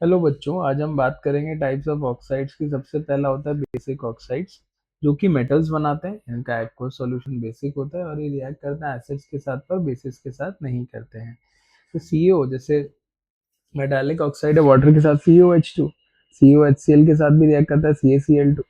Hello बच्चों, आज हम बात करेंगे टाइप्स ऑफ ऑक्साइड्स की। सबसे पहला होता है बेसिक ऑक्साइड्स, जो कि मेटल्स बनाते हैं। इनका एक्वस सॉल्यूशन बेसिक होता है और ये रिएक्ट करते हैं एसिड्स के साथ, पर बेसिस के साथ नहीं करते हैं। तो सीओ जैसे मेटालिक ऑक्साइड है, वाटर के साथ COH2, COHCl के साथ भी रिएक्ट करता है, CaCl2,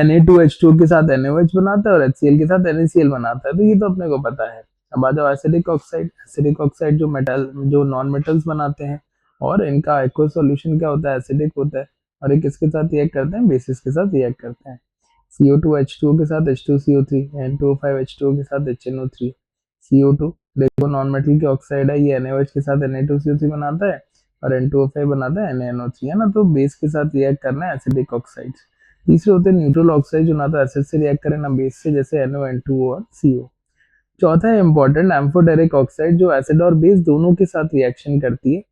Na2H2 के साथ NaOH बनाता है और HCl के साथ NaCl बनाता है। तो ये तो अपने को पता है। अब आ जाओ एसिडिक ऑक्साइड। एसिडिक ऑक्साइड जो नॉन मेटल्स बनाते हैं और इनका एक्वस सॉल्यूशन क्या होता है, एसिडिक होता है। और ये किसके साथ रिएक्ट करते हैं, बेसिस के साथ रिएक्ट करते हैं। CO2H2O के साथ H2CO3, N2O5H2O के साथ HNO3, CO2 देखो नॉन मेटल की ऑक्साइड है, ये NaOH के साथ Na2CO3 बनाता है और N2O5 बनाता है NaNO3, है ना। तो बेस के साथ रिएक्ट करना है एसिडिक ऑक्साइड। तीसरे होते हैं न्यूट्रल ऑक्साइड, जो ना तो एसिड से रिएक्ट करे ना बेस से, जैसे NO, N2O और CO। चौथा है इंपॉर्टेंट एम्फोटेरिक ऑक्साइड, जो एसिड और बेस दोनों के साथ रिएक्शन करती है,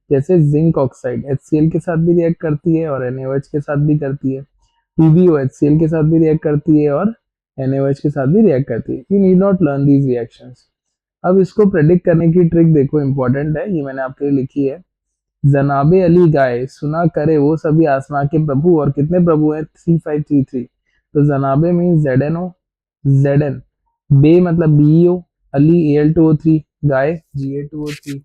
जैसे जिंक ऑक्साइड HCl के साथ भी रिएक्ट करती है और NaOH के साथ भी करती है। PbO HCl के साथ भी रिएक्ट करती है और NaOH के साथ भी रिएक्ट करती है। You need not learn these reactions. अब इसको प्रेडिक्ट करने की ट्रिक देखो, इंपॉर्टेंट है, ये मैंने आपके लिए लिखी है। जनाबे अली गाए सुना करे वो सभी आसमां के प्रभु, और कितने प्रभु है, 3533। तो जनाबे मीन ZNO, ZN, बे मतलब BeO, अली Al2O3, गाय Ga2O3,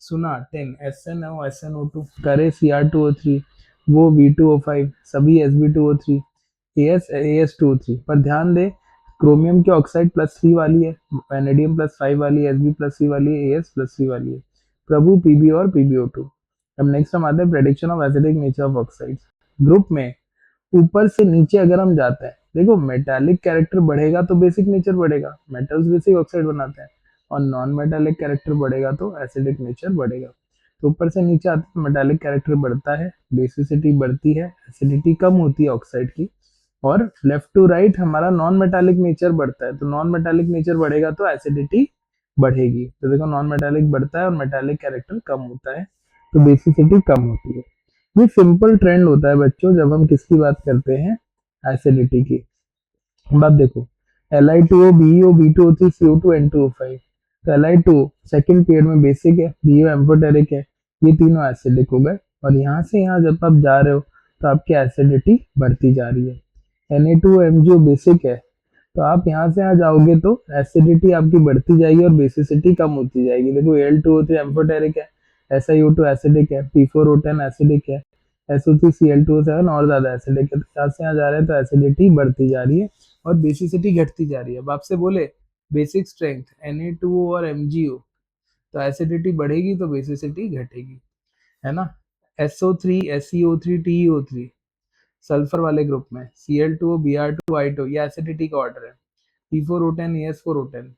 सुना 10 SnO SnO2, करे Cr2O3, वो V2O5, सभी Sb2O3, AS2O3। पर ध्यान दे, क्रोमियम की ऑक्साइड +3 वाली है, वेनेडियम +5 वाली है, Sb+3 वाली है, AS+3 वाली है, प्रभु Pb और PbO2। अब नेक्स्ट हम आते हैं prediction of acidic nature of oxides. Group में ऊपर से नीचे अगर हम जाते हैं, देखो मेटालिक कैरेक्टर बढ़ेगा तो बेसिक नेचर बढ़ेगा, मेटल्स बेसिक ऑक्साइड बनाते हैं, और नॉन मेटालिक कैरेक्टर बढ़ेगा तो एसिडिक नेचर बढ़ेगा। तो ऊपर से नीचे आते हैं, मेटालिक कैरेक्टर बढ़ता है, बेसिसिटी बढ़ती है, एसिडिटी कम होती है ऑक्साइड की। और लेफ्ट टू राइट हमारा नॉन मेटालिक नेचर बढ़ता है, तो नॉन मेटालिक नेचर बढ़ेगा तो एसिडिटी बढ़ेगी। तो देखो नॉन मेटालिक बढ़ता है और मेटालिक कैरेक्टर कम होता है, तो बेसिसिटी कम होती है। ये सिंपल ट्रेंड होता है बच्चों जब हम किसकी बात करते हैं, एसिडिटी की। अब देखो Li2O, BeO, B2O3, CO2, N2O5। तो Li2O सेकंड पीरियड में बेसिक है, BeO एम्फोटेरिक है, ये तीनों एसिडिक हो गए। और यहाँ से यहाँ जब आप जा रहे हो तो आपकी एसिडिटी बढ़ती जा रही है। Na2O, MgO बेसिक है, तो आप यहाँ से यहाँ जाओगे तो एसिडिटी आपकी बढ़ती जाएगी और बेसिसिटी कम होती जाएगी। देखो Al2O3 एम्फोटेरिक है, SiO2 एसिडिक है, P4O10 एसिडिक है, SO3Cl2O7 और ज्यादा एसिडिक है। तो यहाँ से यहाँ जा रहे हैं तो एसिडिटी बढ़ती जा रही है और बेसिसिटी घटती जा रही है। अब आपसे बोले बेसिक स्ट्रेंथ Na2O और MgO, तो एसिडिटी बढ़ेगी तो बेसिसिटी घटेगी, है ना। SO3, SeO3, TeO3 सल्फर वाले ग्रुप में, Cl2O, Br2, I2, ये एसिडिटी का ऑर्डर है, P4O10, AS4O10।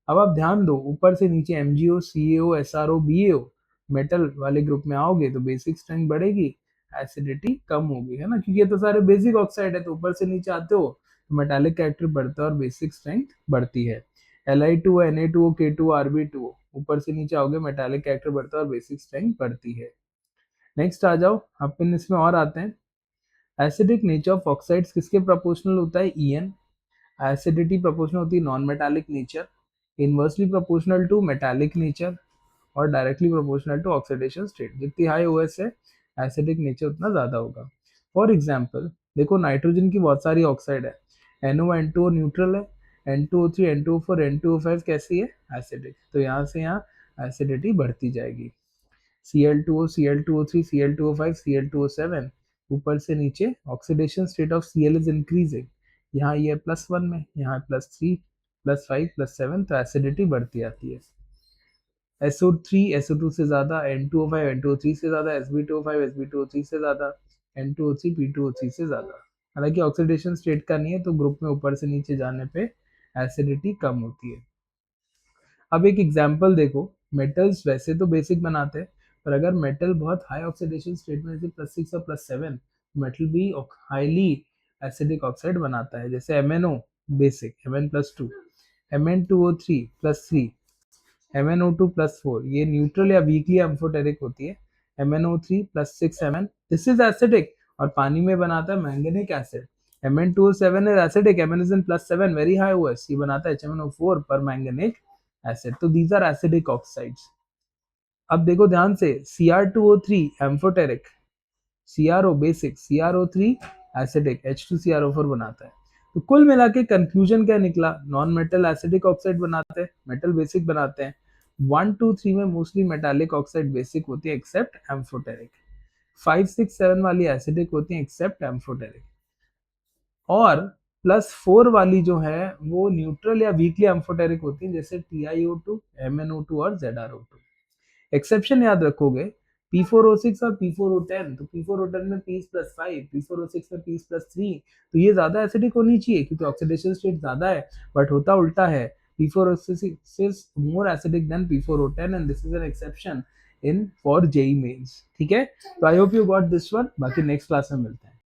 अब आप ध्यान दो, ऊपर से नीचे MgO, CaO, SRO, BaO metal वाले ग्रुप में आओगे तो बेसिक स्ट्रेंथ बढ़ेगी, एसिडिटी कम होगी, है ना, क्योंकि ये तो सारे बेसिक ऑक्साइड है। तो ऊपर से नीचे आते हो तो मेटालिक कैरेक्टर बढ़ता है और बेसिक स्ट्रेंथ बढ़ती है। Li2O, Na2O, K2O, Rb2O, ऊपर से नीचे आओगे मेटालिक कैरेक्टर बढ़ता है और बेसिक स्ट्रेंथ बढ़ती है। नेक्स्ट आ जाओ, अपन इसमें और आते हैं। एसिडिक नेचर ऑफ ऑक्साइड्स किसके प्रोपोर्शनल होता है, En। एसिडिटी प्रोपोर्शनल होती है non metallic nature, inversely proportional to metallic nature, और directly proportional to oxidation state. जितनी हाई ओएस है एसिडिक नेचर उतना ज्यादा होगा। फॉर एग्जांपल देखो नाइट्रोजन की बहुत सारी ऑक्साइड है, NO, N2O न्यूट्रल है, N2O3, N2O4, N2O5 कैसी है, एसिडिक। तो यहाँ से यहाँ एसिडिटी बढ़ती जाएगी। Cl2O, Cl2O3, Cl2O5, Cl2O7, ऊपर से नीचे oxidation state of Cl is increasing. यहाँ ये +1 में, यहाँ +3, +5, +7, तो एसिडिटी बढ़ती आती है। SO3 SO2 से ज्यादा, N2O5 N2O3 से ज्यादा, Sb2O5 Sb2O3 से ज्यादा, N2O3 P2O3 से ज्यादा। हालांकि ऑक्सीडेशन स्टेट का नहीं है, तो ग्रुप में ऊपर से नीचे जाने पे एसिडिटी कम होती है। अब एक एग्जांपल देखो, मेटल्स वैसे तो बेसिक बनाते हैं, पर अगर मेटल बहुत हाई ऑक्सीडेशन स्टेट में, जैसे +6 और +7, मेटल भी हाईली एसिडिक ऑक्साइड बनाता है, जैसे MnO basic, Mn+2, Mn2O3 +3, MnO2 +4, ये न्यूट्रल या वीकली एम्फोटेरिक होती है। MnO3 +6 Mn, this is acidic और पानी में बनाता है मैंगनीक acid. Mn2O7 is acidic, Mn is in +7, very high OS, ये बनाता है HMnO4 पर मैंगनीक एसिड। तो दीज आर एसिडिक ऑक्साइड्स। अब देखो ध्यान से, Cr2O3 amphoteric, CrO basic, CrO3 acidic, H2CrO4 बनाता है। तो कुल मिला के कंक्लूजन क्या निकला, नॉन मेटल एसिडिक ऑक्साइड बनाते हैं, मेटल बेसिक बनाते हैं। 1 2 3 में मोस्टली मेटालिक ऑक्साइड बेसिक होती है एक्सेप्ट एम्फोटेरिक, 5 6 7 वाली एसिडिक होती है एक्सेप्ट एम्फोटेरिक, और +4 वाली जो है वो न्यूट्रल या वीकली एम्फोटेरिक होती है, जैसे TiO2, MnO2 और ZrO2। एक्सेप्शन याद रखोगे, P4O6 और P4O10, तो P4O10 में P+5, P4O6 में P+3, तो ये ज्यादा एसिडिक होनी चाहिए क्योंकि ऑक्सीडेशन स्टेट ज्यादा है, बट होता उल्टा है, P4O6 is more acidic than P4O10 and this is an exception in for JEE mains। ठीक है, तो I hope you got this one, बाकी नेक्स्ट क्लास में मिलते हैं।